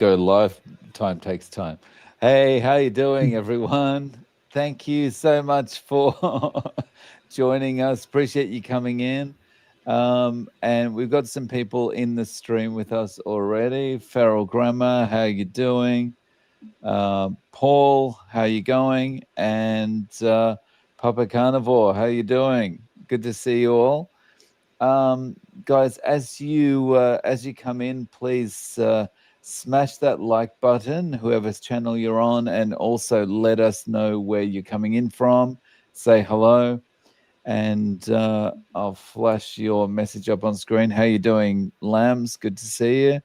go live. Time takes time. Hey, how you doing, everyone? Thank you so much for joining us. Appreciate you coming in. And we've got some people in the stream with us already. Feral Grammar, how you doing? Paul, how you going? And Papa Carnivore, how you doing? Good to see you all. Guys, as you come in, please smash that like button, whoever's channel you're on, and also let us know where you're coming in from. Say hello, and I'll flash your message up on screen. How you doing, Lambs? Good to see you.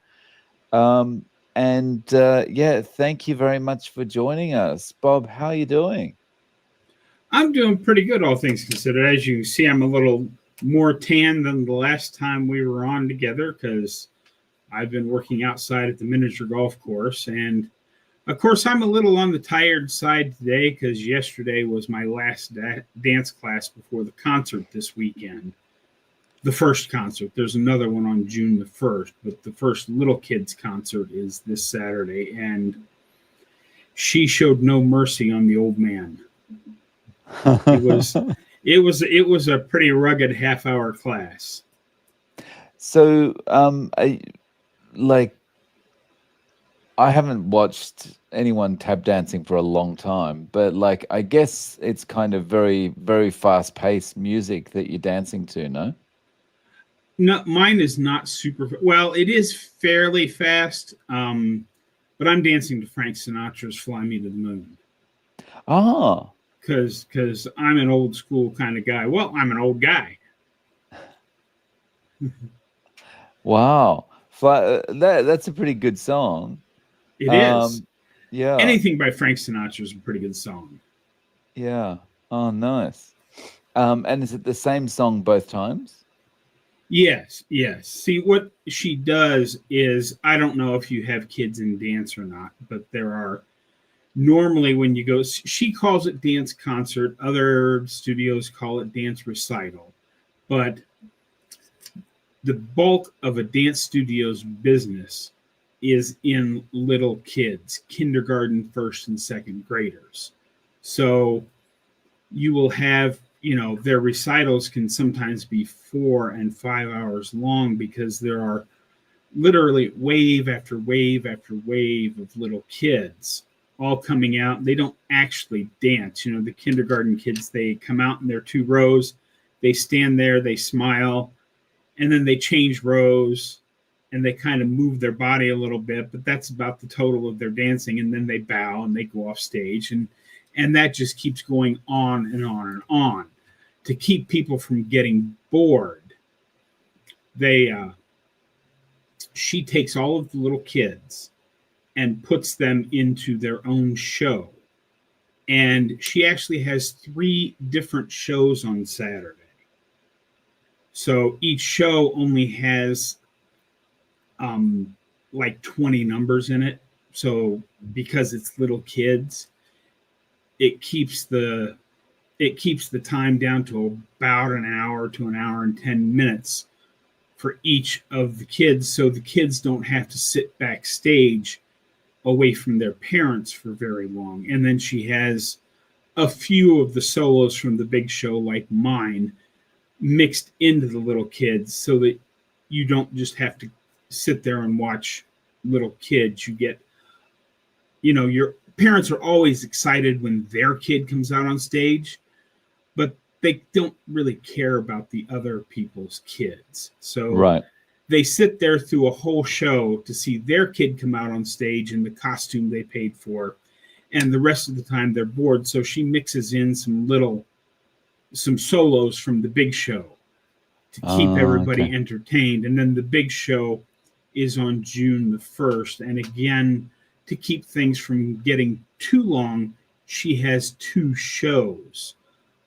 Yeah, thank you very much for joining us. Bob, how are you doing? I'm doing pretty good, all things considered. As you see, I'm a little more tan than the last time we were on together because I've been working outside at the miniature golf course. And of course, I'm a little on the tired side today because yesterday was my last dance class before the concert this weekend. The first concert. There's another one on June the 1st, but the first little kids concert is this Saturday. And she showed no mercy on the old man. It was a pretty rugged half-hour class. So, I haven't watched anyone tap dancing for a long time, but I guess it's kind of very, very fast-paced music that you're dancing to, no? No, mine is not super. Well, it is fairly fast, but I'm dancing to Frank Sinatra's "Fly Me to the Moon." Ah. Because I'm an old school kind of guy. Well, I'm an old guy. Wow. That's a pretty good song. It is. Yeah. Anything by Frank Sinatra is a pretty good song. Yeah. Oh, nice. And is it the same song both times? Yes. See, what she does is, I don't know if you have kids in dance or not, but there are normally when you go, she calls it dance concert. Other studios call it dance recital. But the bulk of a dance studio's business is in little kids, kindergarten, first and second graders. So you will have, their recitals can sometimes be 4 and 5 hours long because there are literally wave after wave after wave of little kids all coming out. They don't actually dance. The kindergarten kids, they come out in their 2 rows, they stand there, they smile, and then they change rows and they kind of move their body a little bit, but that's about the total of their dancing. And then they bow and they go off stage, and that just keeps going on and on and on to keep people from getting bored. She takes all of the little kids and puts them into their own show. And she actually has 3 different shows on Saturday. So each show only has 20 numbers in it. So because it's little kids, it keeps the time down to about an hour to an hour and 10 minutes for each of the kids. So the kids don't have to sit backstage away from their parents for very long. And then she has a few of the solos from the big show, like mine, mixed into the little kids so that you don't just have to sit there and watch little kids. You get, your parents are always excited when their kid comes out on stage, but they don't really care about the other people's kids. So right. They sit there through a whole show to see their kid come out on stage in the costume they paid for. And the rest of the time they're bored. So she mixes in some solos from the big show to keep everybody entertained. And then the big show is on June the 1st. And again, to keep things from getting too long, she has 2 shows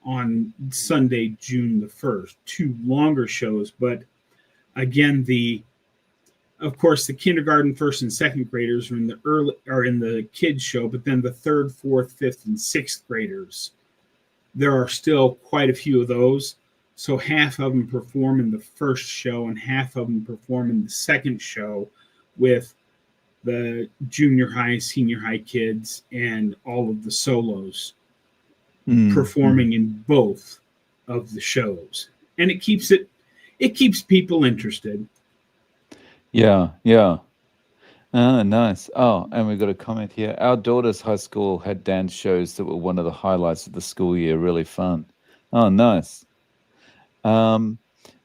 on Sunday, June the 1st, 2 longer shows. But again, of course, the kindergarten, first and second graders are in the kids show, but then the 3rd, 4th, 5th, and 6th graders, there are still quite a few of those. So half of them perform in the first show and half of them perform in the second show with the junior high, senior high kids, and all of the solos performing in both of the shows, and it keeps people interested. Yeah, yeah. Ah, nice. Oh, and we've got a comment here. Our daughter's high school had dance shows that were one of the highlights of the school year. Really fun. Oh, nice.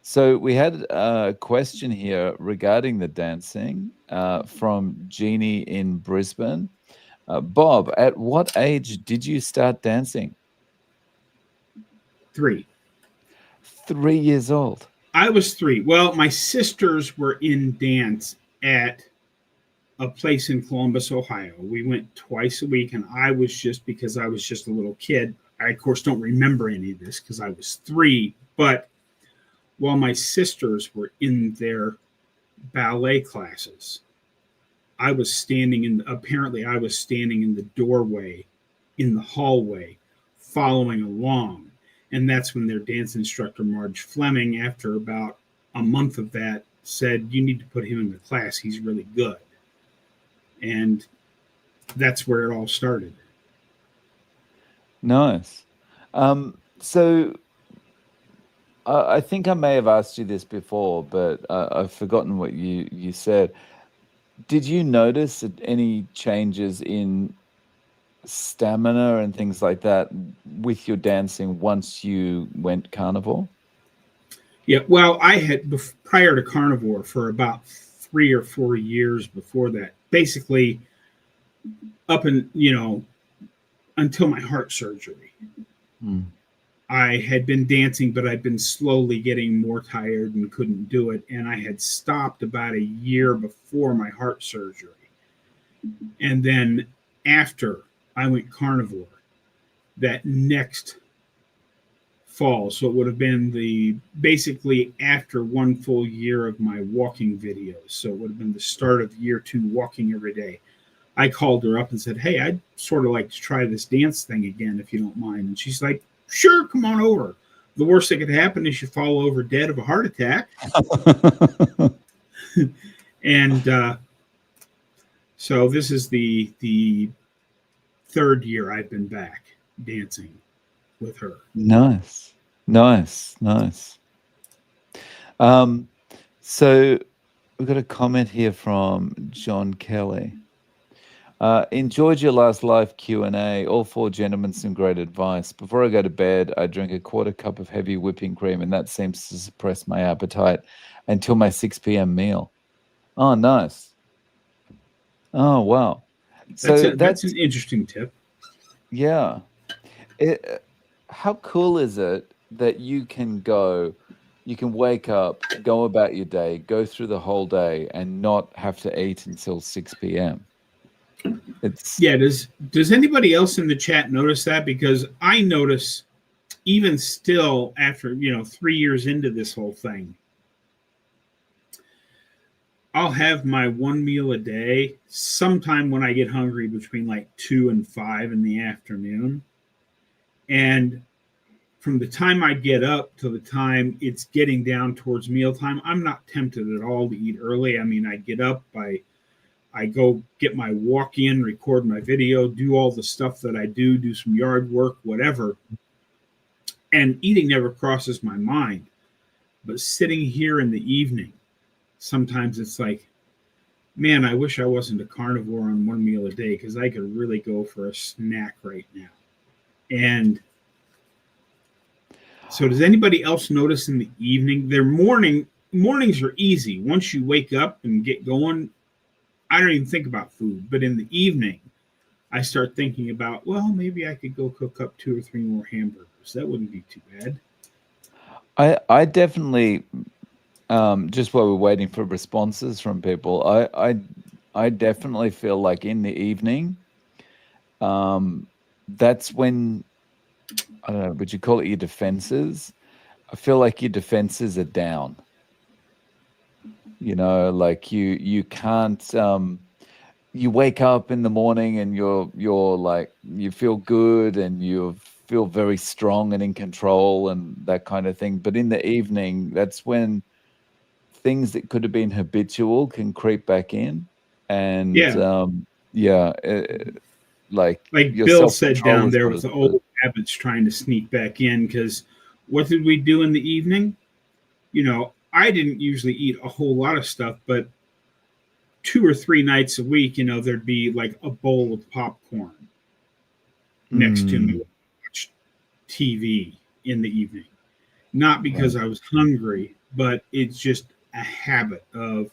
So we had a question here regarding the dancing from Jeannie in Brisbane. Bob, at what age did you start dancing? 3. 3 years old. I was 3. Well, my sisters were in dance at a place in Columbus, Ohio. We went twice a week, and I was just because I was just a little kid. I, of course, don't remember any of this because I was 3. But while my sisters were in their ballet classes, I was standing in. Apparently, I was standing in the doorway, in the hallway, following along, and that's when their dance instructor, Marge Fleming, after about a month of that, said, "You need to put him in the class. He's really good." And that's where it all started. Nice. So I think I may have asked you this before, but I've forgotten what you said. Did you notice any changes in stamina and things like that with your dancing once you went carnivore? Yeah, well, I had prior to carnivore for about 3 or 4 years before that, basically up and until my heart surgery. I had been dancing, but I'd been slowly getting more tired and couldn't do it. And I had stopped about a year before my heart surgery. And then after I went carnivore, that next fall, so it would have been basically after one full year of my walking videos. So it would have been the start of year 2, walking every day. I called her up and said, "Hey, I'd sort of like to try this dance thing again, if you don't mind." And she's like, "Sure, come on over. The worst that could happen is you fall over dead of a heart attack." And so this is the 3rd year I've been back dancing with her. Nice. So we've got a comment here from John Kelly. Enjoyed your last live Q&A. All 4 gentlemen, some great advice. Before I go to bed, I drink a 1/4 cup of heavy whipping cream, and that seems to suppress my appetite until my 6 p.m. meal. Oh, nice. Oh, wow. So that's an interesting tip. Yeah. How cool is it that you can wake up, go about your day, go through the whole day, and not have to eat until 6 p.m.? Does anybody else in the chat notice that? Because I notice, even still after 3 years into this whole thing, I'll have my one meal a day sometime when I get hungry between like 2 and 5 in the afternoon. And from the time I get up to the time it's getting down towards mealtime, I'm not tempted at all to eat early. I mean, I get up, I go get my walk in, record my video, do all the stuff that I do some yard work, whatever. And eating never crosses my mind. But sitting here in the evening, sometimes it's like, man, I wish I wasn't a carnivore on one meal a day, because I could really go for a snack right now. And so does anybody else notice in the evening? Their mornings are easy. Once you wake up and get going, I don't even think about food. But in the evening, I start thinking about, well, maybe I could go cook up 2 or 3 more hamburgers. That wouldn't be too bad. I definitely, just while we're waiting for responses from people, I definitely feel like in the evening, that's when, I don't know, would you call it your defenses? I feel like your defenses are down. Like you can't, you wake up in the morning and you're like, you feel good and you feel very strong and in control and that kind of thing. But in the evening, that's when things that could have been habitual can creep back in. And Yeah. yeah, like Like your Bill said self-control down is there not with as the good. old habits trying to sneak back in. Because what did we do in the evening? I didn't usually eat a whole lot of stuff, but 2 or 3 nights a week, there'd be like a bowl of popcorn next to me, Mm, watch TV in the evening. Not because right. I was hungry, but it's just a habit of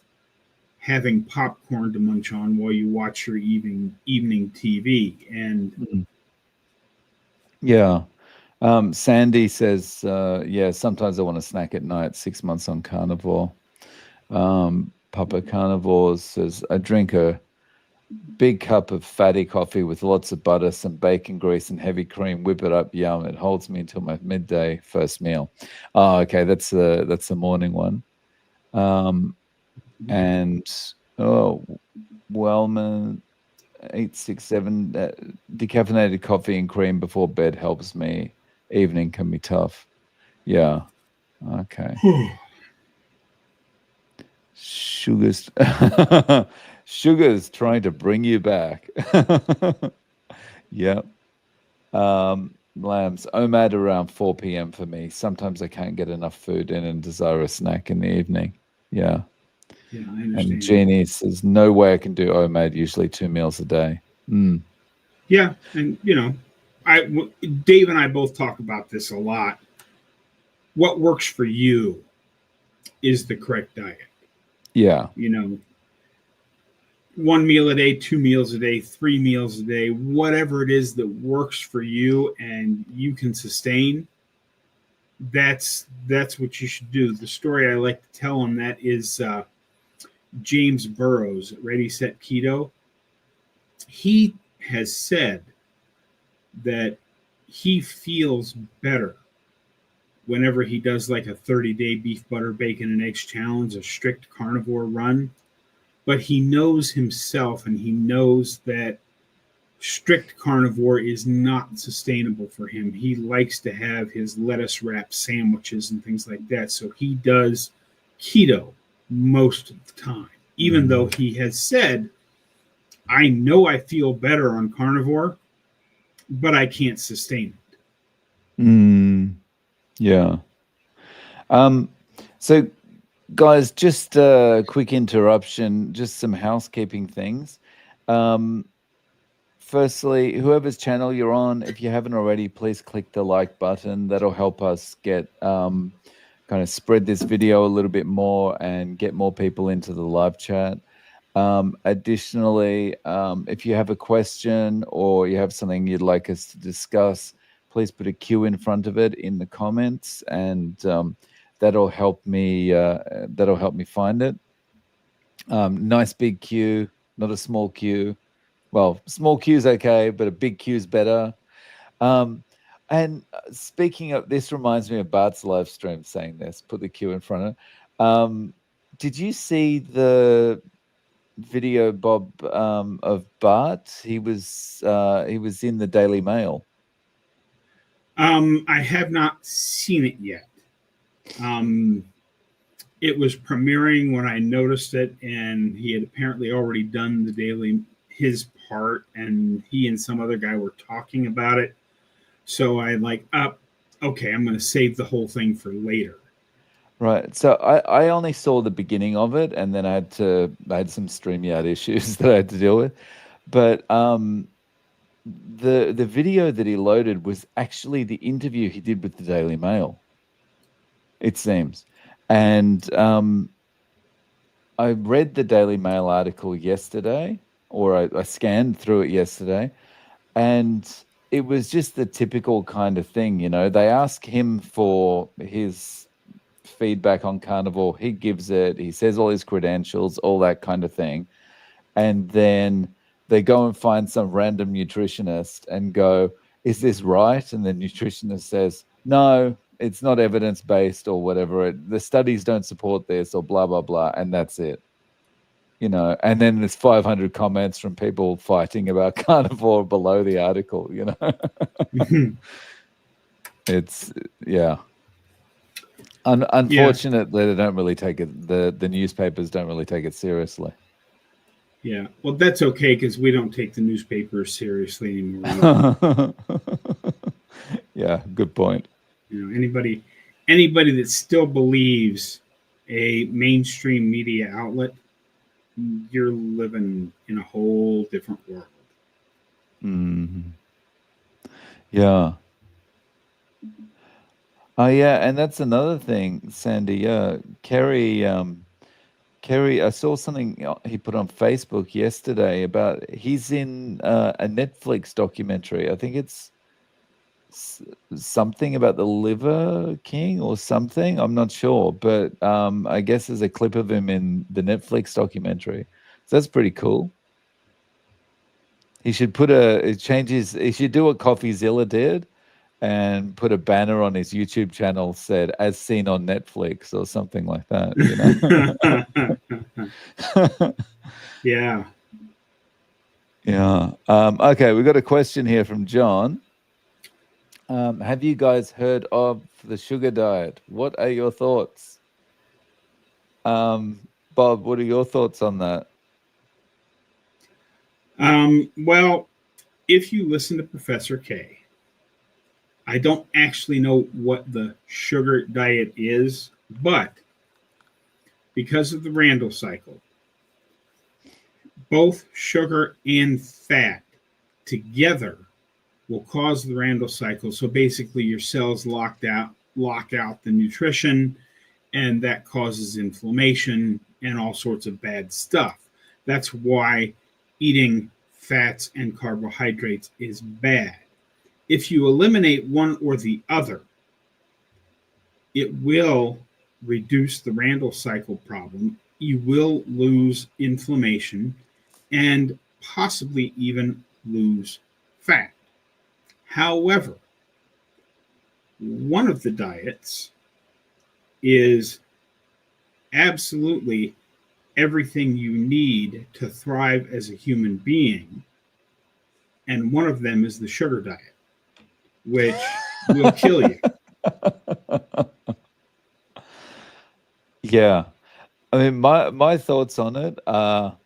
having popcorn to munch on while you watch your evening TV. And Mm. Yeah. Sandy says, yeah, sometimes I want to snack at night, 6 months on carnivore. Papa Carnivore says, I drink a big cup of fatty coffee with lots of butter, some bacon grease, and heavy cream. Whip it up, yum. It holds me until my midday first meal. Oh, okay, that's the morning one. And oh, Wellman 867 decaffeinated coffee and cream before bed helps me. Evening can be tough. Yeah. Okay. Sugar's Sugar's trying to bring you back. Yeah. Lambs, OMAD around 4 p.m. for me. Sometimes I can't get enough food in and desire a snack in the evening. Yeah. yeah, I And understand. Jeannie says, no way I can do OMAD, usually 2 meals a day. Mm. Yeah, and I Dave and I both talk about this a lot. What works for you is the correct diet. Yeah. You know, 1 meal a day, 2 meals a day, 3 meals a day, whatever it is that works for you and you can sustain. That's what you should do. The story I like to tell on that is James Burrows at Ready Set Keto. He has said that he feels better whenever he does like a 30-day beef, butter, bacon, and eggs challenge, a strict carnivore run. But he knows himself and he knows that strict carnivore is not sustainable for him. He likes to have his lettuce wrap sandwiches and things like that. So he does keto most of the time, even though Mm. he has said, I know I feel better on carnivore, but I can't sustain it. Mm. Yeah. Um, so guys, just a quick interruption, just some housekeeping things. Um, Firstly, whoever's channel you're on, if you haven't already, please click the like button. That'll help us get kind of spread this video a little bit more and get more people into the live chat. Additionally, if you have a question or you have something you'd like us to discuss, please put a Q in front of it in the comments, and that'll help me. That'll help me find it. Nice big Q, not a small Q. Well, small Q is okay, but a big Q is better. Um, and speaking of, this reminds me of Bart's live stream saying this. Put the Q in front of it. Did you see the video, Bob, of Bart? He was in the Daily Mail. I have not seen it yet. Um, it was premiering when I noticed it, and he had apparently already done the daily his part, and he and some other guy were talking about it. So I like up. Okay, I'm going to save the whole thing for later. Right. So I only saw the beginning of it, and then I had some StreamYard issues that I had to deal with. But the video that he loaded was actually the interview he did with the Daily Mail, it seems. And I read the Daily Mail article yesterday, or I scanned through it yesterday, and it was just the typical kind of thing. They ask him for his feedback on carnivore. He gives it. He says all his credentials, all that kind of thing. And then they go and find some random nutritionist and go, is this right? And the nutritionist says, no, it's not evidence-based or whatever. The studies don't support this or blah, blah, blah. And that's it. And then there's 500 comments from people fighting about carnivore below the article. It's, yeah. Yeah, Unfortunately, they don't really take it. The newspapers don't really take it seriously. Yeah. Well, that's okay because we don't take the newspapers seriously anymore. Yeah, good point. Anybody that still believes a mainstream media outlet, you're living in a whole different world. Mm. Yeah. Oh, yeah, and that's another thing, Sandy. Yeah, Kerry, I saw something he put on Facebook yesterday about he's in a Netflix documentary. I think it's something about the Liver King or something. I'm not sure, but I guess there's a clip of him in the Netflix documentary. So that's pretty cool. He should he should do what CoffeeZilla did and put a banner on his YouTube channel said "as seen on Netflix" or something like that, you know. Yeah. Yeah. Okay, we've got a question here from John. Have you guys heard of the sugar diet? What are your thoughts? Bob, what are your thoughts on that? Well, if you listen to Professor K, I don't actually know what the sugar diet is, but because of the Randall cycle, both sugar and fat together will cause the Randall cycle. So basically, your cells lock out the nutrition, and that causes inflammation and all sorts of bad stuff. That's why eating fats and carbohydrates is bad. If you eliminate one or the other, it will reduce the Randall cycle problem. You will lose inflammation and possibly even lose fat. However, one of the diets is absolutely everything you need to thrive as a human being. And one of them is the sugar diet, which will kill you. Yeah. I mean, my thoughts on it are,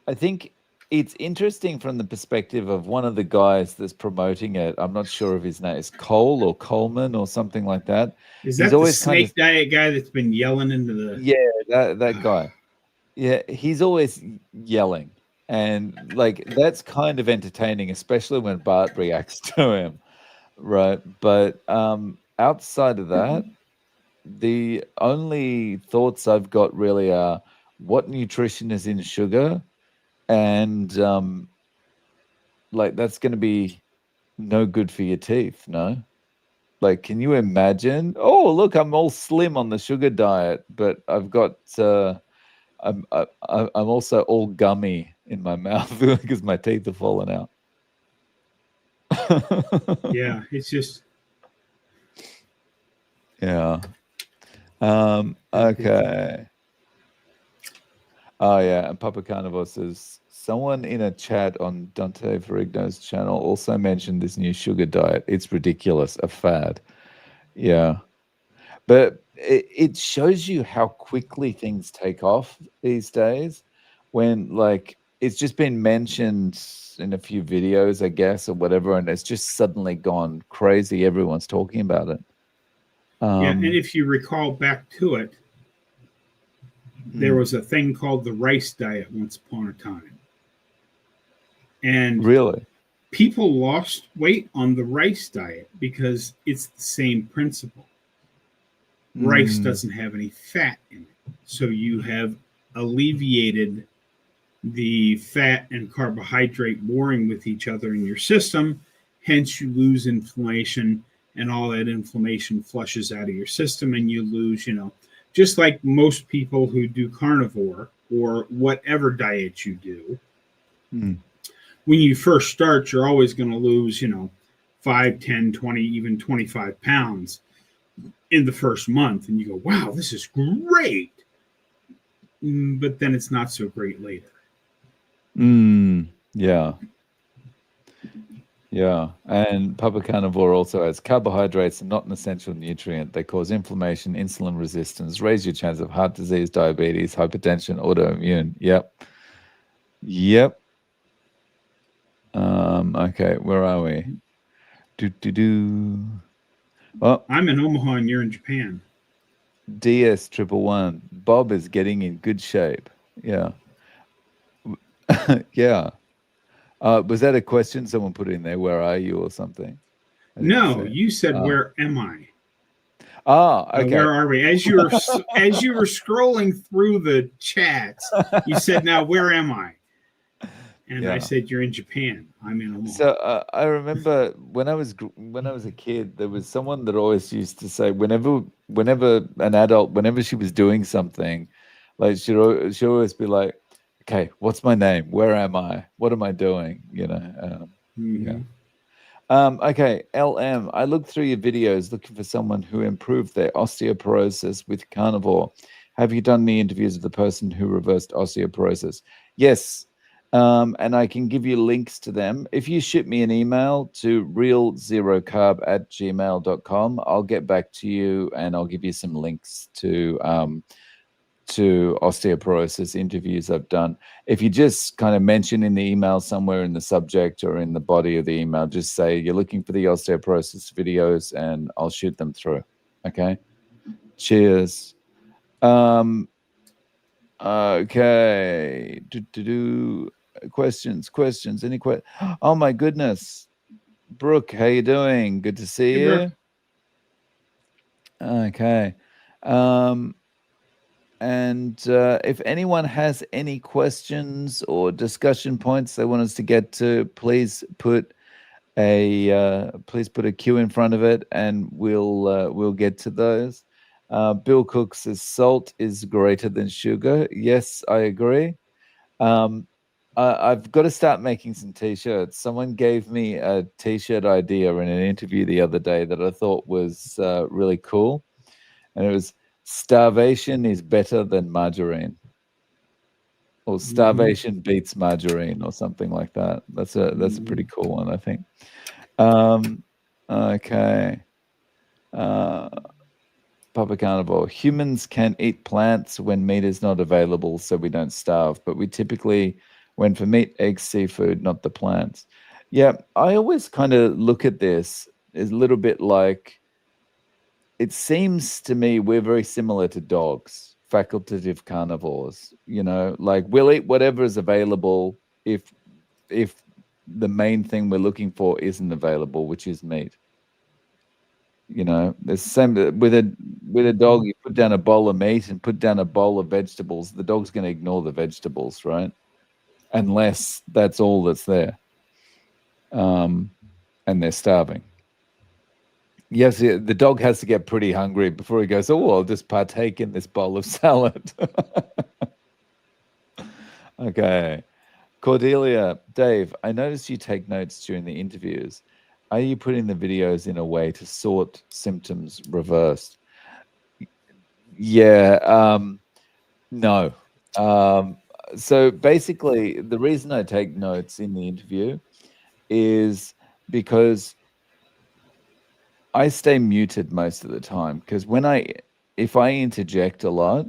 I think it's interesting from the perspective of one of the guys that's promoting it. I'm not sure if his name is Cole or Coleman or something like that. Is He's that the always kind of snake diet guy that's been yelling into the? yeah, that guy. Yeah, he's always yelling, and like that's kind of entertaining, especially when Bart reacts to him, right? But outside of that, the only thoughts I've got really are what nutrition is in sugar, and like that's going to be no good for your teeth, no? Like, can you imagine? Oh, look, I'm all slim on the sugar diet, but I've got I'm also all gummy in my mouth because my teeth are falling out. Yeah, it's just Yeah. Okay. Oh yeah, and Papa Carnivore says someone in a chat on Dante Ferrigno's channel also mentioned this new sugar diet. It's ridiculous, a fad. Yeah. But it shows you how quickly things take off these days when like it's just been mentioned in a few videos, I guess, or whatever, and it's just suddenly gone crazy. Everyone's talking about it. yeah. And if you recall back to it, there was a thing called the rice diet once upon a time, and really, people lost weight on the rice diet because it's the same principle. Rice doesn't have any fat in it, so you have alleviated the fat and carbohydrate warring with each other in your system. Hence, you lose inflammation, and all that inflammation flushes out of your system, and you lose, just like most people who do carnivore or whatever diet you do. When you first start, you're always going to lose, 5, 10, 20, even 25 pounds in the first month. And you go, wow, this is great. But then it's not so great later. Yeah. Yeah. And Papa Carnivore also has carbohydrates are not an essential nutrient. They cause inflammation, insulin resistance, raise your chance of heart disease, diabetes, hypertension, autoimmune. Yep. Yep. Okay, where are we? Do. Well, I'm in Omaha and you're in Japan. DS111. Bob is getting in good shape. Yeah. Yeah. Was that a question someone put in there? Where are you or something? I didn't No, see it. you said, Oh. "Where am I?" Okay. Where are we? As you were scrolling through the chats, you said, "Now where am I?" And I Yeah. said, "You're in Japan. I'm in Omaha." So I remember when I was a kid, there was someone that always used to say whenever an adult, whenever she was doing something, like she'd always be like, "Okay, what's my name? Where am I? What am I doing?" Yeah. Mm-hmm. Okay, LM. I looked through your videos looking for someone who improved their osteoporosis with carnivore. Have you done any interviews with the person who reversed osteoporosis? Yes. And I can give you links to them. If you shoot me an email to realzerocarb@gmail.com, I'll get back to you and I'll give you some links to osteoporosis interviews I've done. If you just kind of mention in the email somewhere in the subject or in the body of the email, just say you're looking for the osteoporosis videos and I'll shoot them through. Okay. Cheers. Um, okay. Questions. Any questions? Oh my goodness. Brooke, how you doing? Good to see Hey, Brooke. you. Okay. Um, And if anyone has any questions or discussion points they want us to get to, please put a Q in front of it, and we'll get to those. Bill Cook says salt is greater than sugar. Yes, I agree. Um, I've got to start making some t-shirts. Someone gave me a t-shirt idea in an interview the other day that I thought was really cool, and it was starvation is better than margarine, or Mm-hmm. starvation beats margarine, or something like that. That's a Mm-hmm. pretty cool one, I think. Um, okay. Uh, Papa Carnivore. Humans can eat plants when meat is not available, so we don't starve. But we typically went for meat, eggs, seafood, not the plants. Yeah, I always kind of look at this as a little bit like, it seems to me we're very similar to dogs, facultative carnivores. Like we'll eat whatever is available if the main thing we're looking for isn't available, which is meat. There's the same with a dog. You put down a bowl of meat and put down a bowl of vegetables. The dog's going to ignore the vegetables, right? Unless that's all that's there, and they're starving. Yes, the dog has to get pretty hungry before he goes, "Oh, I'll just partake in this bowl of salad." Okay. Cordelia, Dave, I noticed you take notes during the interviews. Are you putting the videos in a way to sort symptoms reversed? Yeah, no. So basically, the reason I take notes in the interview is because I stay muted most of the time, because if I interject a lot,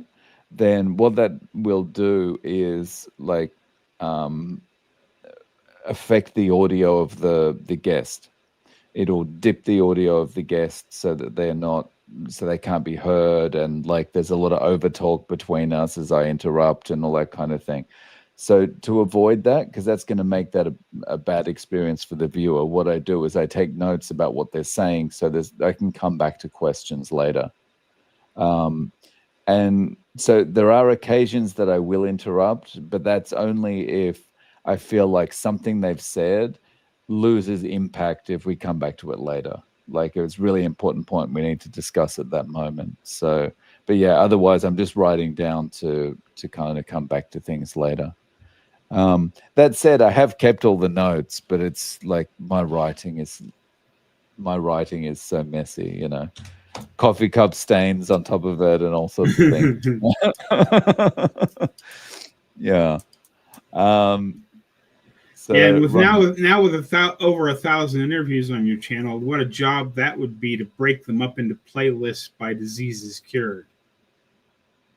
then what that will do is like um, affect the audio of the guest. It'll dip the audio of the guest so they can't be heard, and like there's a lot of over talk between us as I interrupt and all that kind of thing. So to avoid that, because that's going to make that a bad experience for the viewer, what I do is I take notes about what they're saying, so I can come back to questions later. And so there are occasions that I will interrupt, but that's only if I feel like something they've said loses impact if we come back to it later. Like it's a really important point we need to discuss at that moment. So, but yeah, otherwise I'm just writing down to kind of come back to things later. That said, I have kept all the notes, but it's like my writing is so messy. Coffee cup stains on top of it and all sorts of things. Yeah. Yeah, and So with Ron, with over 1,000 interviews on your channel, what a job that would be to break them up into playlists by diseases cured.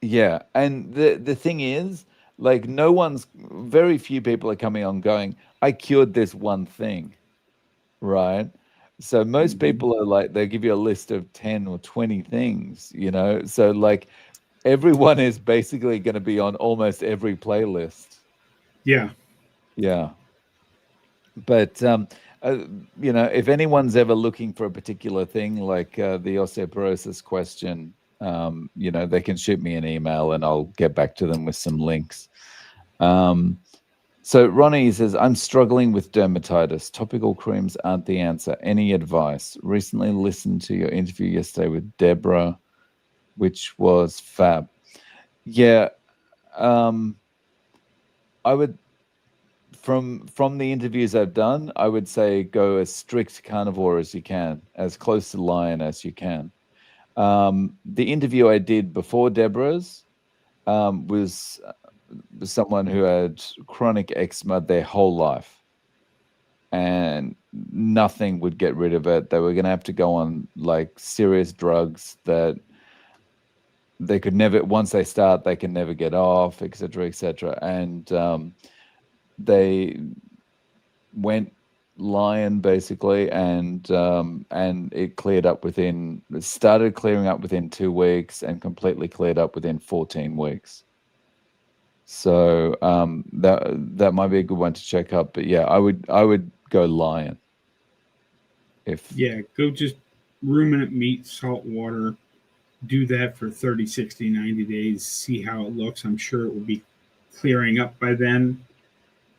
yeah, and the thing is, like very few people are coming on going, I cured this one thing, right? So most Mhm. people are like, they give you a list of 10 or 20 things, you know? So like everyone is basically going to be on almost every playlist. Yeah. Yeah. But uh, if anyone's ever looking for a particular thing, like the osteoporosis question, they can shoot me an email and I'll get back to them with some links. So Ronnie says, I'm struggling with dermatitis. Topical creams aren't the answer. Any advice? Recently listened to your interview yesterday with Deborah, which was fab. Yeah. I would from the interviews I've done, I would say go as strict carnivore as you can, as close to lion as you can. The interview I did before Deborah's was someone who had chronic eczema their whole life, and nothing would get rid of it. They were going to have to go on like serious drugs that they could never, once they start, they can never get off, etc., etc. And they went lion basically, and it started clearing up within 2 weeks and completely cleared up within 14 weeks. So that might be a good one to check up. But yeah, I would go lion. Yeah. Go just ruminant meat, salt water. Do that for 30, 60, 90 days. See how it looks. I'm sure it will be clearing up by then.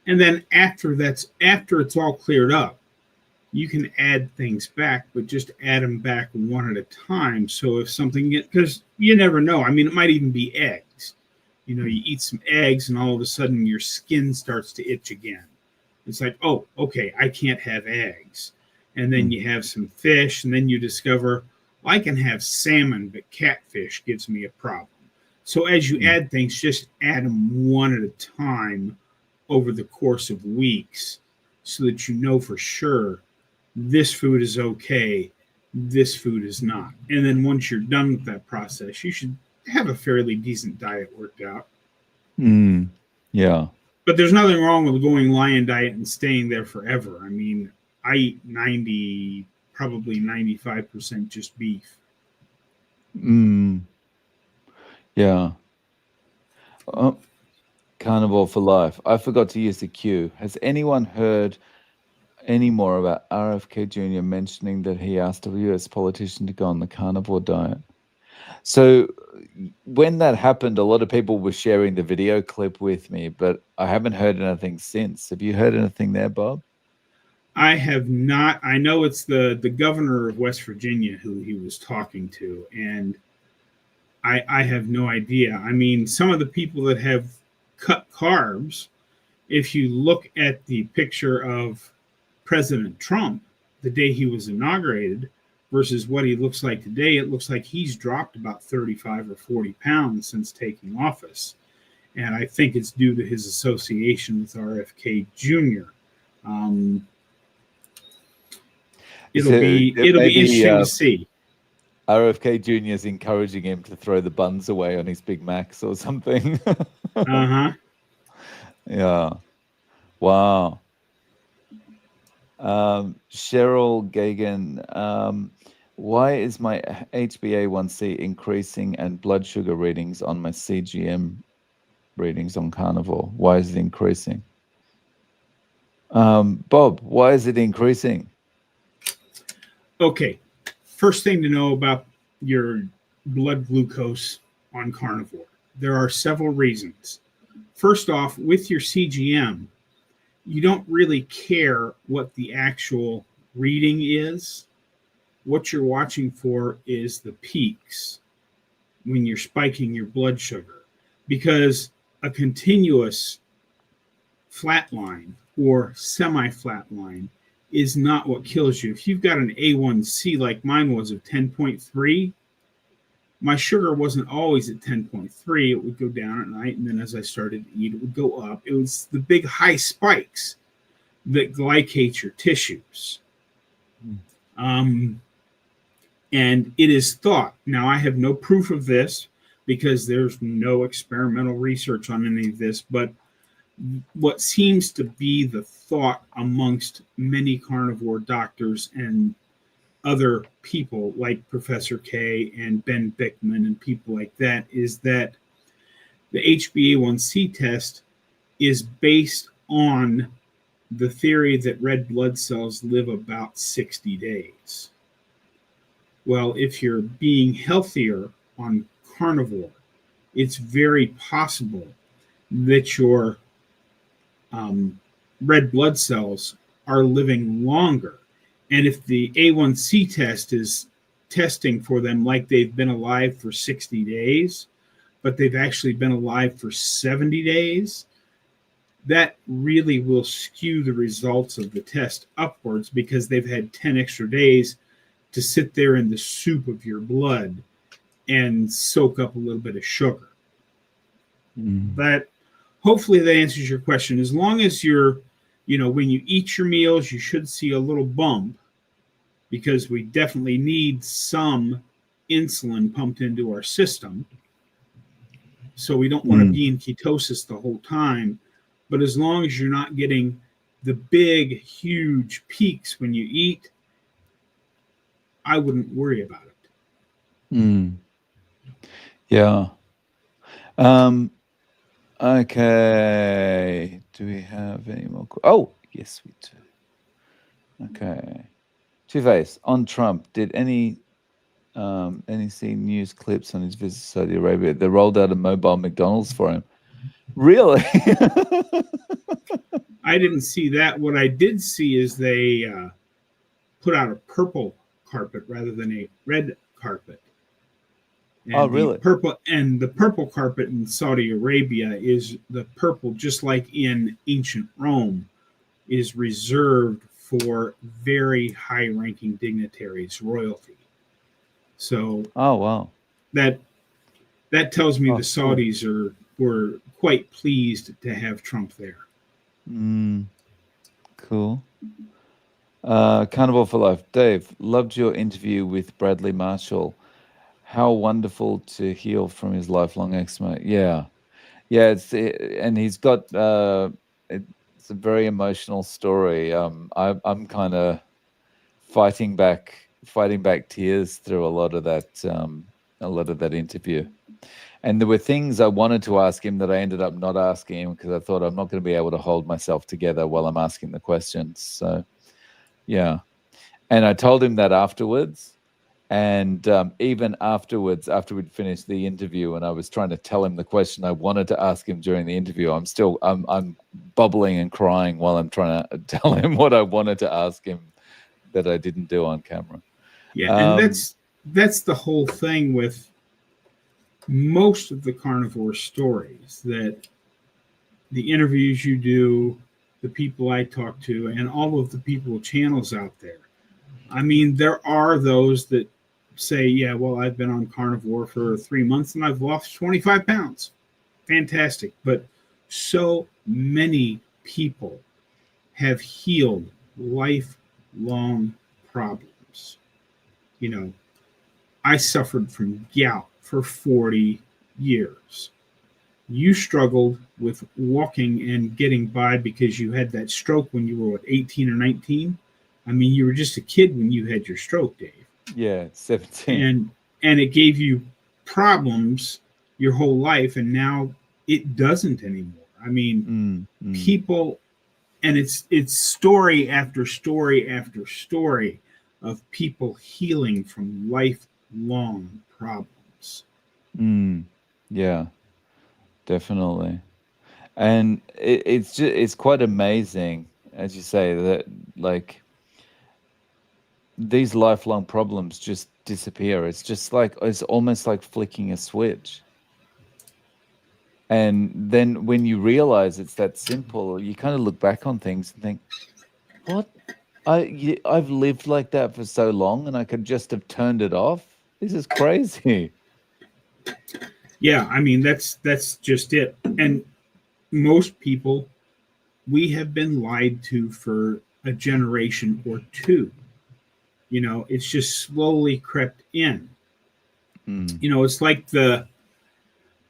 And then after it's all cleared up, you can add things back, but just add them back one at a time. So if something because you never know. I mean, it might even be eggs. You eat some eggs and all of a sudden your skin starts to itch again. It's like, oh, okay, I can't have eggs. And then you have some fish, and then you discover, well, I can have salmon, but catfish gives me a problem. So as you add things, just add them one at a time over the course of weeks so that you know for sure this food is okay, this food is not. And then once you're done with that process, you should have a fairly decent diet worked out. Yeah. But there's nothing wrong with going lion diet and staying there forever. I mean, I eat 90, probably 95% just beef. Yeah. Carnivore for life. I forgot to use the Q. Has anyone heard any more about RFK Jr. mentioning that he asked a US politician to go on the carnivore diet? So when that happened, a lot of people were sharing the video clip with me, but I haven't heard anything since. Have you heard anything there, Bob? I have not. I know it's the governor of West Virginia who he was talking to, and I have no idea. I mean, some of the people that have cut carbs, if you look at the picture of President Trump the day he was inaugurated versus what he looks like today, it looks like he's dropped about 35 or 40 pounds since taking office. And I think it's due to his association with RFK Jr. Um, it'll be interesting to see. RFK Jr. is encouraging him to throw the buns away on his Big Macs or something. Uh-huh. Yeah. Wow. Cheryl Gagan, why is my HbA1c increasing and blood sugar readings on my CGM readings on carnivore? Why is it increasing? Bob, why is it increasing? Okay. First thing to know about your blood glucose on carnivore. There are several reasons. First off, with your CGM, you don't really care what the actual reading is. What you're watching for is the peaks when you're spiking your blood sugar, because a continuous flat line or semi flat line is not what kills you. If you've got an A1C like mine was of 10.3, my sugar wasn't always at 10.3. It would go down at night, and then as I started to eat, it would go up. It was the big high spikes that glycate your tissues. And it is thought, now I have no proof of this, because there's no experimental research on any of this. But what seems to be the thought amongst many carnivore doctors and other people like Professor K and Ben Bickman and people like that is that the HbA1c test is based on the theory that red blood cells live about 60 days. Well, if you're being healthier on carnivore, it's very possible that your red blood cells are living longer. And if the A1C test is testing for them like they've been alive for 60 days, but they've actually been alive for 70 days, that really will skew the results of the test upwards because they've had 10 extra days to sit there in the soup of your blood and soak up a little bit of sugar. But hopefully that answers your question. As long as you're, when you eat your meals, you should see a little bump because we definitely need some insulin pumped into our system. So we don't want to be in ketosis the whole time. But as long as you're not getting the big, huge peaks when you eat, I wouldn't worry about it. Yeah. Okay. Do we have any more? Oh, yes, we do. Okay. Two-Face, on Trump, did any see news clips on his visit to Saudi Arabia? They rolled out a mobile McDonald's for him. Really? I didn't see that. What I did see is they put out a purple carpet rather than a red carpet. And really? The purple carpet in Saudi Arabia is the purple, just like in ancient Rome, is reserved for very high-ranking dignitaries, royalty. So, wow, that tells me the Saudis were quite pleased to have Trump there. Cool. Carnivore for Life, Dave, loved your interview with Bradley Marshall. How wonderful to heal from his lifelong eczema. Yeah. And he's got it's a very emotional story. I'm kind of fighting back tears through a lot of that interview. And there were things I wanted to ask him that I ended up not asking him because I thought I'm not going to be able to hold myself together while I'm asking the questions. So, yeah. And I told him that afterwards. And even afterwards, after we'd finished the interview and I was trying to tell him the question I wanted to ask him during the interview, I'm bubbling and crying while I'm trying to tell him what I wanted to ask him that I didn't do on camera. Yeah, and that's the whole thing with most of the carnivore stories, that the interviews you do, the people I talk to, and all of the people channels out there. I mean, there are those that say, yeah, well, I've been on carnivore for 3 months and I've lost 25 pounds. Fantastic. But so many people have healed lifelong problems. I suffered from gout for 40 years. You struggled with walking and getting by because you had that stroke when you were, 18 or 19? I mean, you were just a kid when you had your stroke, Dave. Yeah, 17. And it gave you problems your whole life, and now it doesn't anymore. I mean, people, and it's story after story after story of people healing from lifelong problems. Yeah, definitely. And it's quite amazing, as you say, that like these lifelong problems just disappear. It's almost like flicking a switch. And then when you realize it's that simple, you kind of look back on things and think, what? I've lived like that for so long and I could just have turned it off. This is crazy. Yeah, I mean, that's just it. And most people, we have been lied to for a generation or two. It's just slowly crept in. It's like the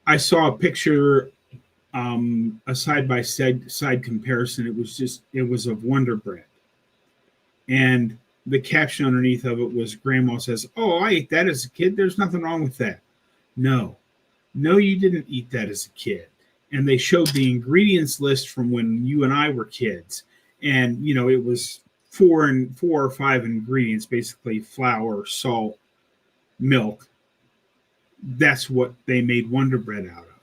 I saw a picture, a side by side comparison. It was of Wonder Bread, and the caption underneath of it was, "Grandma says, oh, I ate that as a kid. There's nothing wrong with that." No, no, you didn't eat that as a kid. And they showed the ingredients list from when you and I were kids, and it was four or five ingredients, basically flour, salt, milk. That's what they made Wonder Bread out of,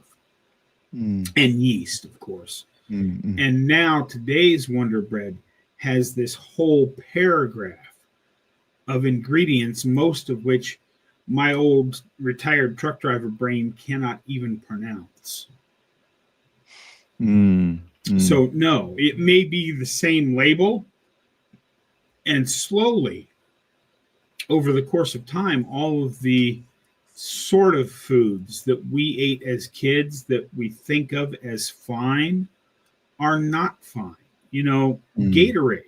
and yeast, of course. And now today's Wonder Bread has this whole paragraph of ingredients, most of which my old retired truck driver brain cannot even pronounce. So, no, it may be the same label, and slowly, over the course of time, all of the sort of foods that we ate as kids that we think of as fine are not fine. Gatorade,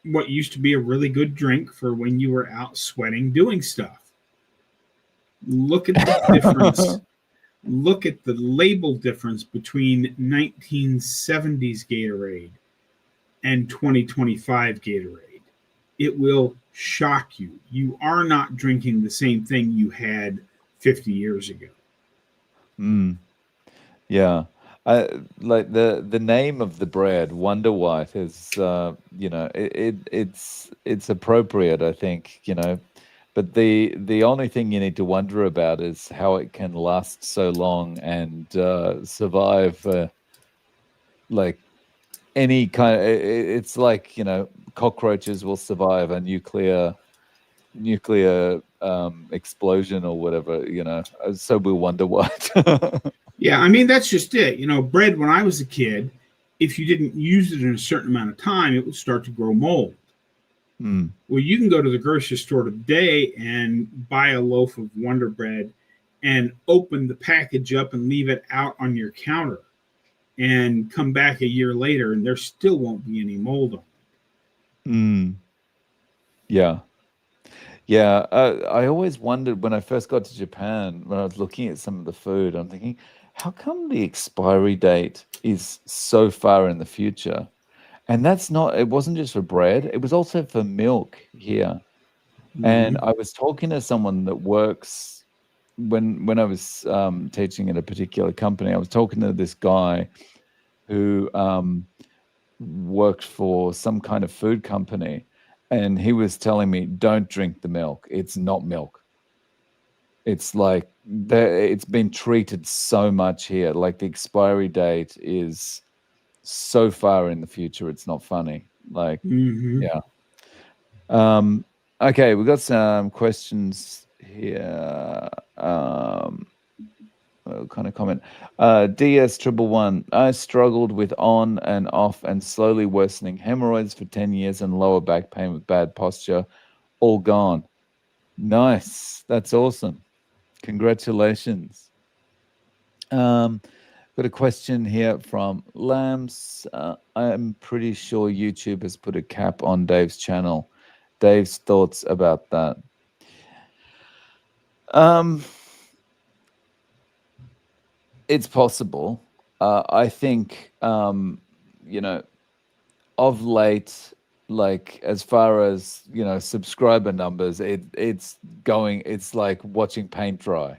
what used to be a really good drink for when you were out sweating doing stuff. Look at the difference. Look at the label difference between 1970s Gatorade and 2025 Gatorade. It will shock you. You are not drinking the same thing you had 50 years ago. Yeah. Like the name of the bread, Wonder White, is it's appropriate, I think, but the only thing you need to wonder about is how it can last so long and survive like any kind of, it's like, cockroaches will survive a nuclear explosion or whatever, so we'll wonder what. Yeah, I mean, that's just it. Bread, when I was a kid, if you didn't use it in a certain amount of time, it would start to grow mold. Well, you can go to the grocery store today and buy a loaf of Wonder Bread and open the package up and leave it out on your counter and come back a year later and there still won't be any mold on it. Yeah. Yeah, I always wondered when I first got to Japan, when I was looking at some of the food, I'm thinking, how come the expiry date is so far in the future? And it wasn't just for bread, it was also for milk here. And I was talking to someone that works, when I was teaching at a particular company, I was talking to this guy who worked for some kind of food company. And he was telling me, don't drink the milk. It's not milk. It's like it's been treated so much here. Like the expiry date is so far in the future, it's not funny. Like, yeah. Okay, we've got some questions here. Kind of comment. DS111. I struggled with on and off and slowly worsening hemorrhoids for 10 years and lower back pain with bad posture. All gone. Nice. That's awesome. Congratulations. Got a question here from Lambs. I'm pretty sure YouTube has put a cap on Dave's channel. Dave's thoughts about that? It's possible. I think, of late, like as far as, subscriber numbers, it's like watching paint dry.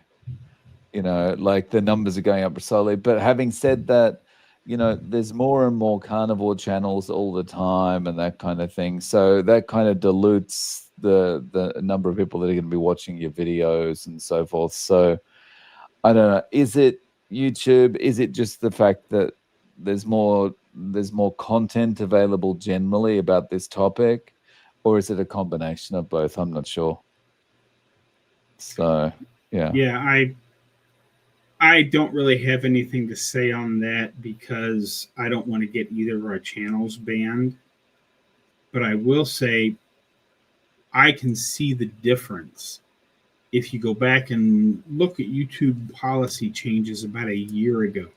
Like the numbers are going up slowly. But having said that, there's more and more carnivore channels all the time and that kind of thing. So that kind of dilutes the number of people that are going to be watching your videos and so forth. So I don't know. Is it YouTube? Is it just the fact that there's more content available generally about this topic, or is it a combination of both? I'm not sure. So yeah. Yeah, I don't really have anything to say on that because I don't want to get either of our channels banned. But I will say I can see the difference if you go back and look at YouTube policy changes about a year ago.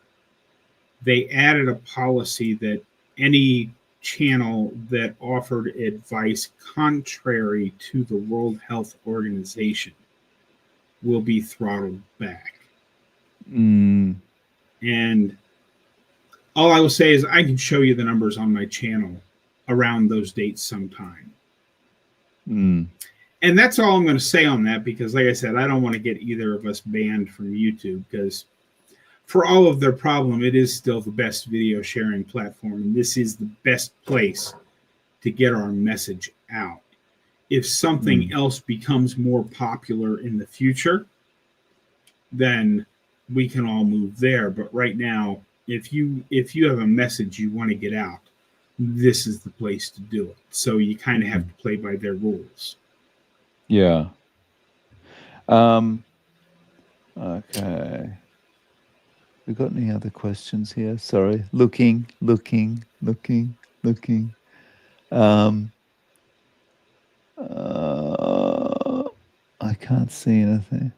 They added a policy that any channel that offered advice contrary to the World Health Organization will be throttled back. Mm, And all I will say is I can show you the numbers on my channel around those dates sometime. mm, And that's all I'm going to say on that, because like I said, I don't want to get either of us banned from YouTube, because for all of their problem, it is still the best video sharing platform. And this is the best place to get our message out. If something mm. else becomes more popular in the future, then we can all move there. But right now, if you have a message you want to get out, this is the place to do it. So you kind of have to play by their rules. Yeah. Um, okay. We got any other questions here? Sorry. Looking. Um, uh, I can't see anything.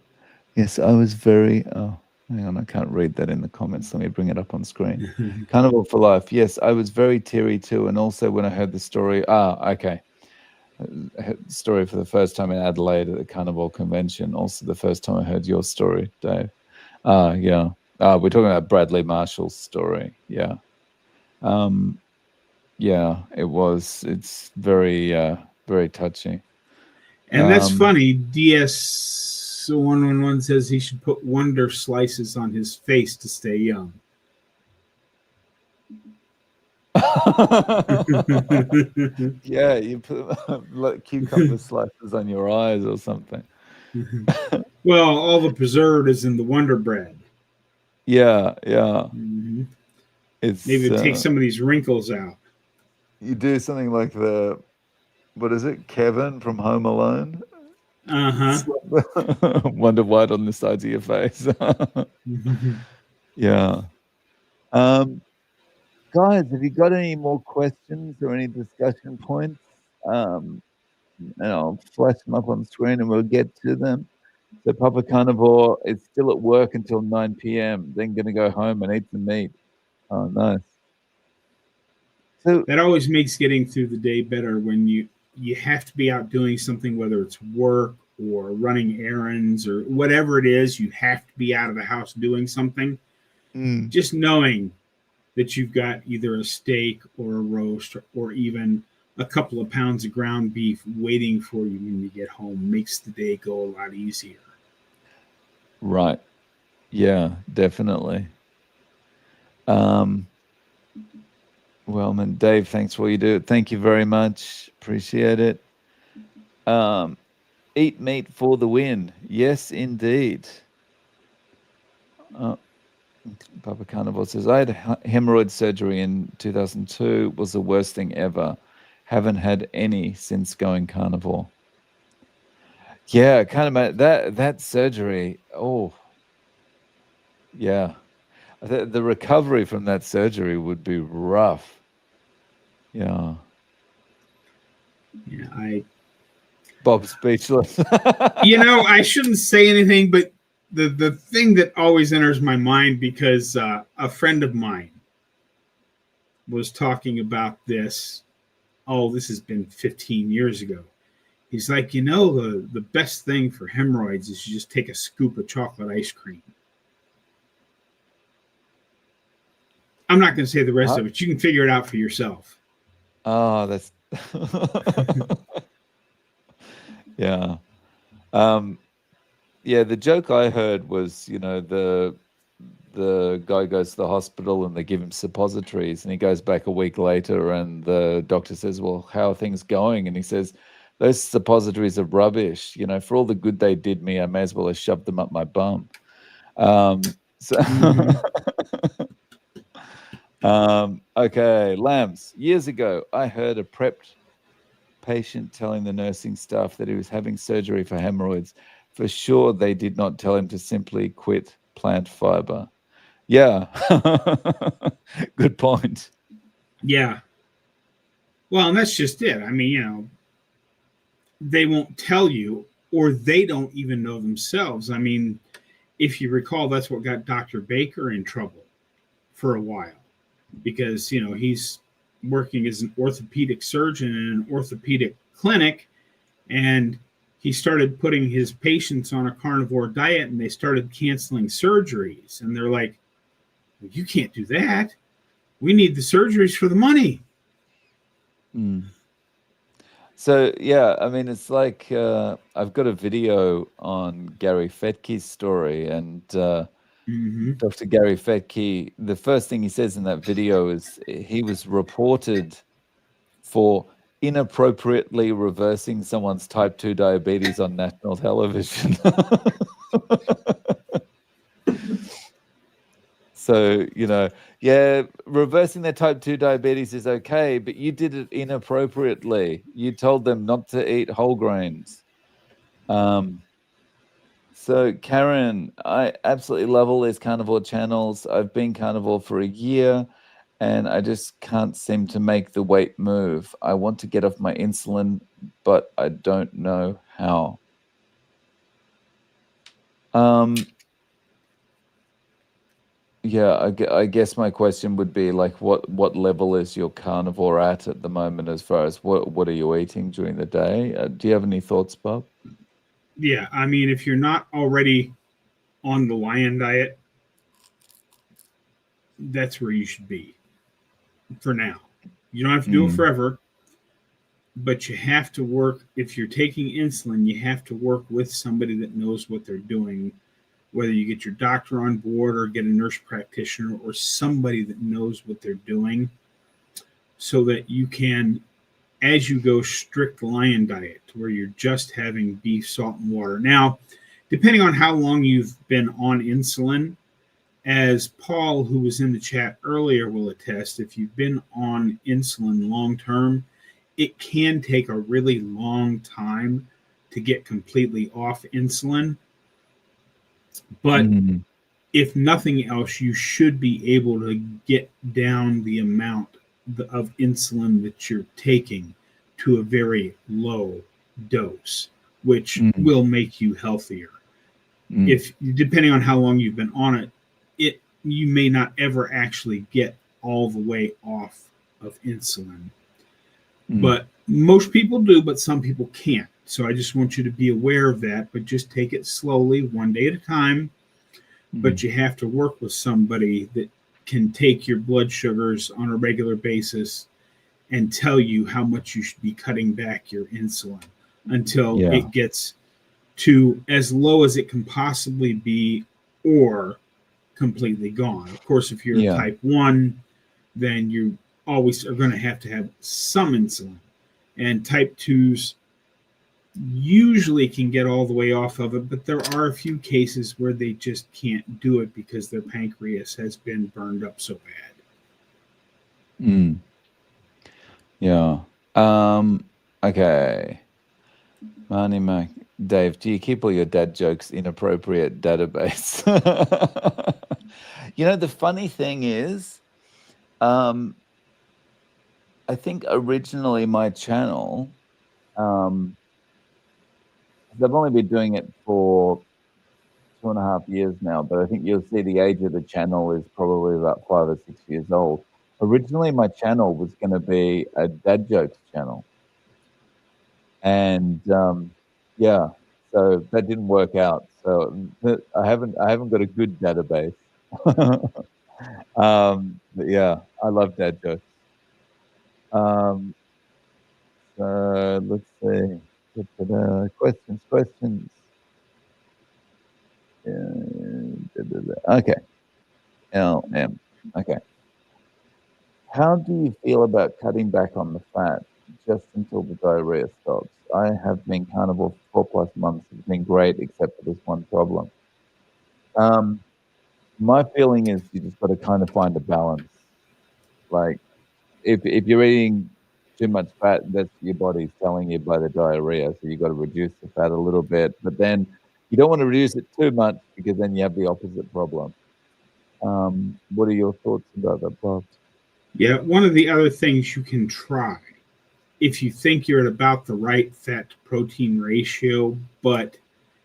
Yes, I was very. Oh, hang on. I can't read that in the comments. Let me bring it up on screen. Carnival for Life. Yes, I was very teary too. And also when I heard the story. Okay. I heard the story for the first time in Adelaide at the Carnival Convention. Also, the first time I heard your story, Dave. Yeah. We're talking about Bradley Marshall's story. Yeah. Yeah, it was. It's very, very touching. And that's funny. DS111 says he should put Wonder Slices on his face to stay young. Yeah, you put like cucumber slices on your eyes or something. Well, all the preserved is in the Wonderbread. Yeah, yeah. Mm-hmm. It's Maybe take some of these wrinkles out. you do something like what is it, Kevin from Home Alone? Uh-huh. Wonder White on the sides of your face. Yeah. Guys, have you got any more questions or any discussion points? And I'll flash them up on the screen and we'll get to them. So Papa Carnivore is still at work until 9 p.m. Then going to go home and eat some meat. Oh, nice. So That always makes getting through the day better when you have to be out doing something, whether it's work or running errands or whatever it is. You have to be out of the house doing something. Just knowing that you've got either a steak or a roast or even a couple of pounds of ground beef waiting for you when you get home makes the day go a lot easier. right. Yeah, definitely. Well, man, Dave, thanks for what you do. Thank you very much. Appreciate it. Eat meat for the win. Yes, indeed. Papa Carnival says, I had hemorrhoid surgery in 2002. Was the worst thing ever. Haven't had any since going carnivore. Yeah, kind of that surgery. Oh, yeah. The recovery from that surgery would be rough. Yeah. Yeah, Bob's speechless. I shouldn't say anything, but the thing that always enters my mind, because a friend of mine was talking about this. Oh, this has been 15 years ago. He's like, the best thing for hemorrhoids is you just take a scoop of chocolate ice cream. I'm not going to say the rest of it. You can figure it out for yourself. Oh, that's yeah. Yeah, the joke I heard was, the guy goes to the hospital and they give him suppositories and he goes back a week later and the doctor says, well, how are things going? And he says, those suppositories are rubbish. For all the good they did me, I may as well have shoved them up my bum. So okay, Lambs. Years ago, I heard a prepped patient telling the nursing staff that he was having surgery for hemorrhoids. For sure, they did not tell him to simply quit plant fiber. Yeah. Good point. Yeah. Well, and that's just it. I mean, they won't tell you, or they don't even know themselves. I mean, if you recall, that's what got Dr. Baker in trouble for a while, because, he's working as an orthopedic surgeon in an orthopedic clinic, and he started putting his patients on a carnivore diet, and they started canceling surgeries. And they're like, well, you can't do that. We need the surgeries for the money. So yeah, I mean, it's like I've got a video on Gary Fettke's story, and Dr. Gary Fettke, the first thing he says in that video is he was reported for inappropriately reversing someone's type 2 diabetes on national television. So, yeah, reversing their type 2 diabetes is okay, but you did it inappropriately. You told them not to eat whole grains. So, Karen, I absolutely love all these carnivore channels. I've been carnivore for a year, and I just can't seem to make the weight move. I want to get off my insulin, but I don't know how. Yeah, I guess my question would be like, what level is your carnivore at the moment, as far as what are you eating during the day? Do you have any thoughts, Bob? Yeah, I mean, if you're not already on the lion diet, that's where you should be for now. You don't have to do it forever, but you have to work. If you're taking insulin, you have to work with somebody that knows what they're doing, whether you get your doctor on board or get a nurse practitioner or somebody that knows what they're doing, so that you can, as you go strict lion diet, where you're just having beef, salt, and water. Now, depending on how long you've been on insulin, as Paul, who was in the chat earlier, will attest, if you've been on insulin long term, it can take a really long time to get completely off insulin. But if nothing else, you should be able to get down the amount of insulin that you're taking to a very low dose, which will make you healthier. If, depending on how long you've been on it, you may not ever actually get all the way off of insulin. But most people do, but some people can't. So I just want you to be aware of that, but just take it slowly, one day at a time. But you have to work with somebody that can take your blood sugars on a regular basis and tell you how much you should be cutting back your insulin until it gets to as low as it can possibly be, or completely gone. Of course, if you're type 1, then you always are going to have some insulin. And type 2s usually can get all the way off of it, but there are a few cases where they just can't do it because their pancreas has been burned up so bad. Yeah. Okay. Marnie Mac. Dave, do you keep all your dad jokes in appropriate database? The funny thing is, I think originally my channel, I've only been doing it for 2.5 years now, but I think you'll see the age of the channel is probably about 5 or 6 years old. Originally, my channel was going to be a dad jokes channel. And so that didn't work out. So I haven't got a good database. But yeah, I love dad jokes. So let's see. Questions. Okay. LM. Okay. How do you feel about cutting back on the fat just until the diarrhea stops? I have been carnivore for 4+ months. It's been great, except for this one problem. My feeling is you just got to kind of find a balance. Like, if you're eating too much fat, that's your body's telling you by the diarrhea. So you got to reduce the fat a little bit, but then you don't want to reduce it too much because then you have the opposite problem. What are your thoughts about that, Bob? Yeah, one of the other things you can try, if you think you're at about the right fat to protein ratio, but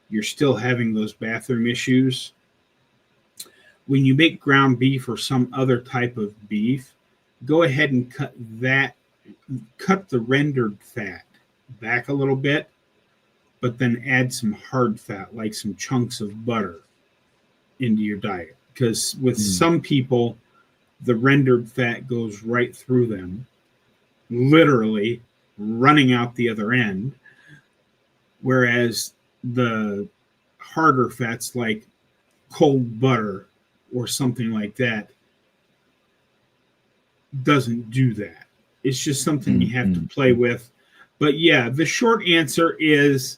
you're still having those bathroom issues, when you make ground beef or some other type of beef, go ahead and cut the rendered fat back a little bit but then add some hard fat, like some chunks of butter, into your diet. Because with some people, the rendered fat goes right through them, literally running out the other end, whereas the harder fats like cold butter or something like that doesn't do that. It's just something you have to play with. But yeah, the short answer is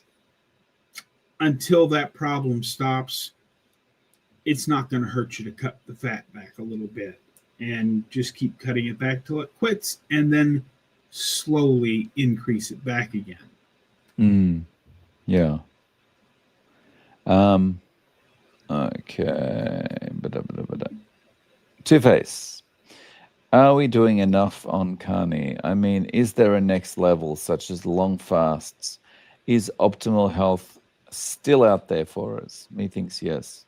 until that problem stops, it's not going to hurt you to cut the fat back a little bit and just keep cutting it back till it quits and then slowly increase it back again. Yeah. Okay. Two-Face. Are we doing enough on Carney? I mean, is there a next level, such as long fasts? Is optimal health still out there for us? Methinks yes.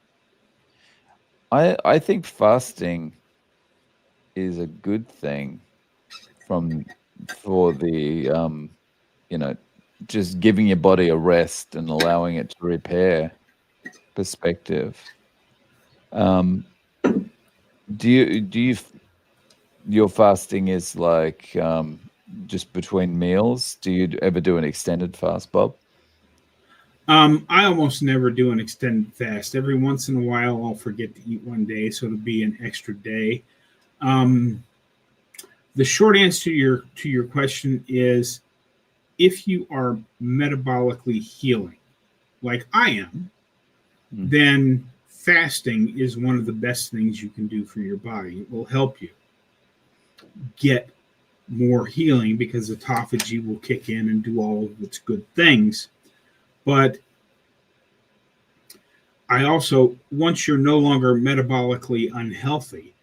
I think fasting is a good thing for the just giving your body a rest and allowing it to repair perspective. Do you your fasting is like just between meals? Do you ever do an extended fast, Bob? I almost never do an extended fast. Every once in a while, I'll forget to eat one day, so it'll be an extra day. The short answer to your question is, if you are metabolically healing, like I am, then fasting is one of the best things you can do for your body. It will help you get more healing because autophagy will kick in and do all of its good things. But I also, once you're no longer metabolically unhealthy,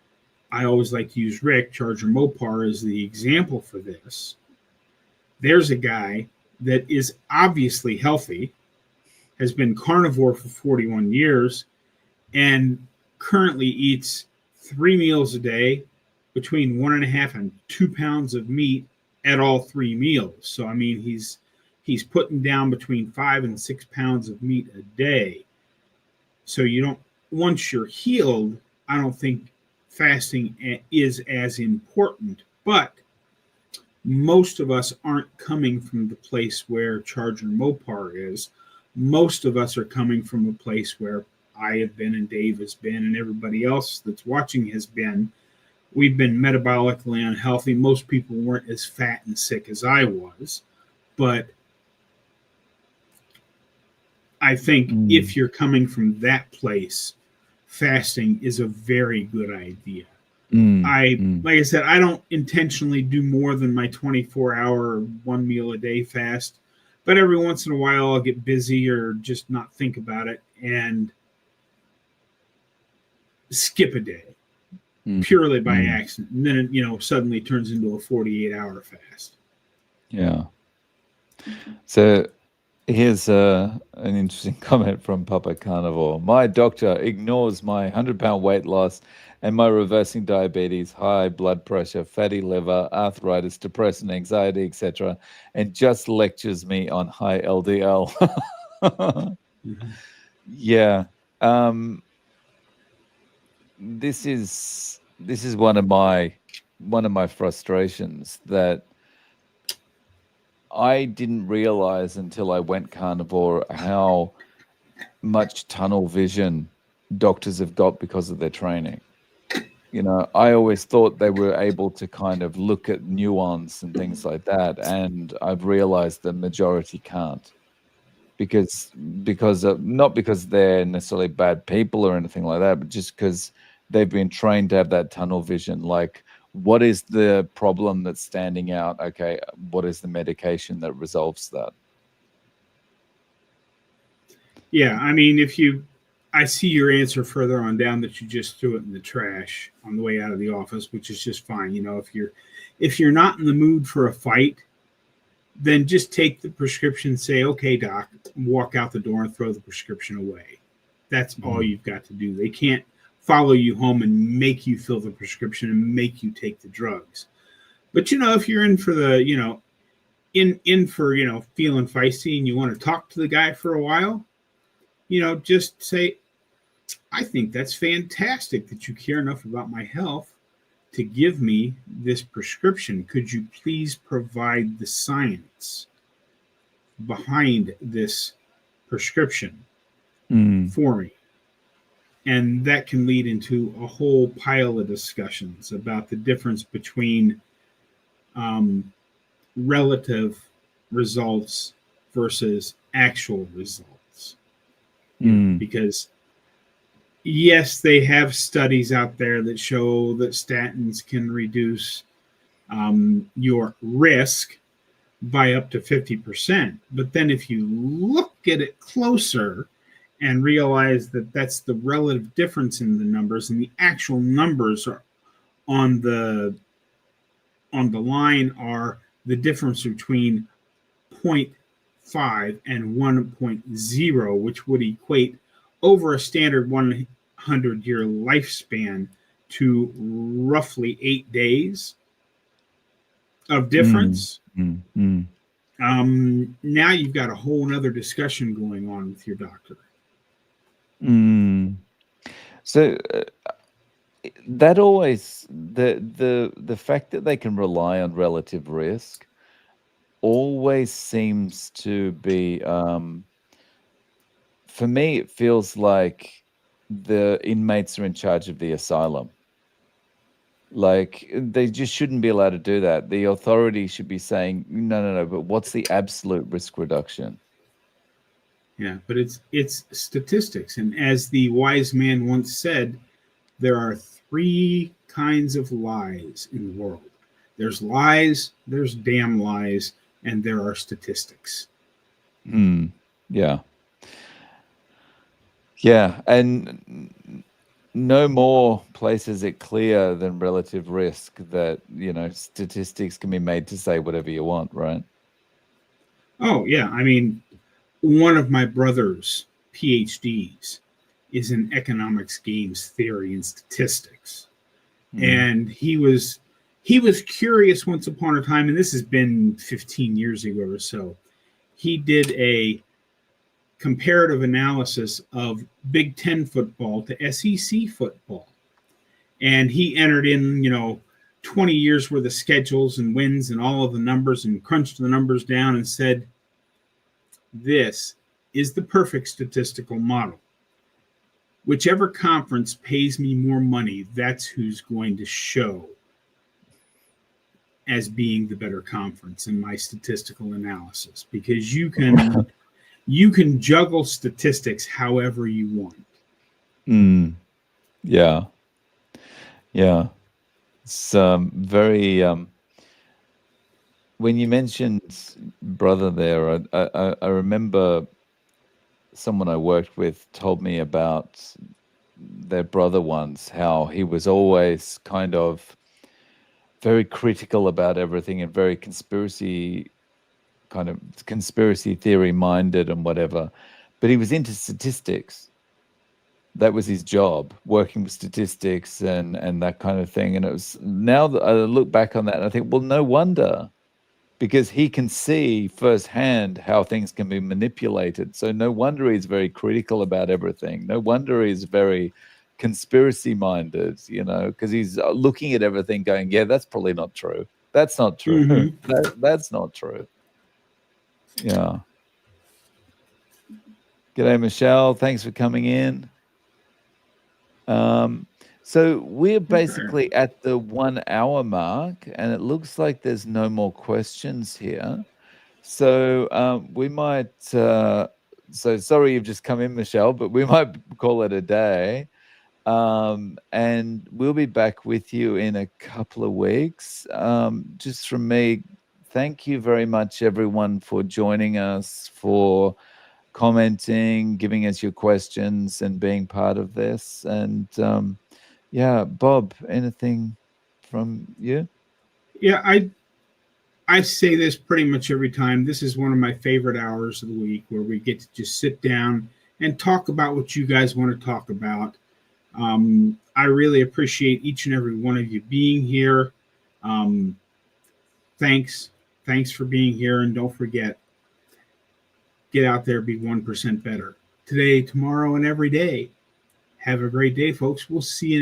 I always like to use Rick, Charger Mopar, as the example for this. There's a guy that is obviously healthy, has been carnivore for 41 years, and currently eats 3 meals a day, between 1.5 and 2 pounds of meat at all 3 meals. So, I mean, he's putting down between 5 and 6 pounds of meat a day. So once you're healed, I don't think fasting is as important. But most of us aren't coming from the place where Charger Mopar is. Most of us are coming from a place where I have been and Dave has been and everybody else that's watching has been. We've been metabolically unhealthy. Most people weren't as fat and sick as I was. But I think if you're coming from that place, fasting is a very good idea. Like I said, I don't intentionally do more than my 24-hour 1 meal a day fast, but every once in a while I'll get busy or just not think about it and skip a day purely by accident. And then it, suddenly turns into a 48-hour fast. Yeah. So here's an interesting comment from Papa Carnivore. My doctor ignores my 100-pound weight loss and my reversing diabetes, high blood pressure, fatty liver, arthritis, depression, anxiety, etc., and just lectures me on high LDL. Yeah. This is one of my frustrations that I didn't realize until I went carnivore how much tunnel vision doctors have got because of their training. I always thought they were able to kind of look at nuance and things like that, and I've realized the majority can't because not because they're necessarily bad people or anything like that, but just because they've been trained to have that tunnel vision. Like, what is the problem that's standing out? Okay, what is the medication that resolves that? Yeah, I mean, I see your answer further on down that you just threw it in the trash on the way out of the office, which is just fine. If you're not in the mood for a fight, then just take the prescription, say, okay, doc, walk out the door and throw the prescription away. That's all you've got to do. They can't follow you home and make you fill the prescription and make you take the drugs. But, if you're in for in for, feeling feisty and you want to talk to the guy for a while, just say, I think that's fantastic that you care enough about my health to give me this prescription. Could you please provide the science behind this prescription for me? And that can lead into a whole pile of discussions about the difference between relative results versus actual results. Because yes, they have studies out there that show that statins can reduce your risk by up to 50%. But then if you look at it closer and realize that that's the relative difference in the numbers, and the actual numbers are on the line are the difference between 0.5 and 1.0, which would equate over a standard 100-year lifespan to roughly 8 days of difference. Now you've got a whole other discussion going on with your doctor. So that always, the fact that they can rely on relative risk always seems to be, for me, it feels like the inmates are in charge of the asylum. Like, they just shouldn't be allowed to do that. The authority should be saying, no, but what's the absolute risk reduction? Yeah, but it's statistics. And as the wise man once said, there are 3 kinds of lies in the world. There's lies, there's damn lies, and there are statistics. Yeah. Yeah, and no more places it clear than relative risk that, statistics can be made to say whatever you want, right? Oh, yeah. I mean, one of my brother's PhDs is in economics, games theory, and statistics. And he was curious once upon a time, and this has been 15 years ago or so. He did a comparative analysis of Big Ten football to SEC football. And he entered in, 20 years worth of schedules and wins and all of the numbers and crunched the numbers down and said, this is the perfect statistical model. Whichever conference pays me more money, that's who's going to show as being the better conference in my statistical analysis, because you can juggle statistics however you want. Yeah. It's very. When you mentioned brother there, I remember someone I worked with told me about their brother once, how he was always kind of very critical about everything and very conspiracy theory minded and whatever, but he was into statistics. That was his job, working with statistics and that kind of thing. And it was, now that I look back on that, and I think, well, no wonder, because he can see firsthand how things can be manipulated. So no wonder he's very critical about everything. No wonder he's very conspiracy minded, because he's looking at everything going, yeah, that's probably not true. That's not true. That's not true. Yeah. G'day, Michelle. Thanks for coming in. So we're basically at the 1 hour mark, and it looks like there's no more questions here. So we might, so sorry you've just come in, Michelle, but we might call it a day. And we'll be back with you in a couple of weeks. Just from me, thank you very much, everyone, for joining us, for commenting, giving us your questions, and being part of this. And yeah, Bob, anything from you? Yeah, I say this pretty much every time. This is one of my favorite hours of the week, where we get to just sit down and talk about what you guys want to talk about. I really appreciate each and every one of you being here. Thanks Thanks for being here. And don't forget, get out there, be 1% better today, tomorrow, and every day. Have a great day, folks. We'll see you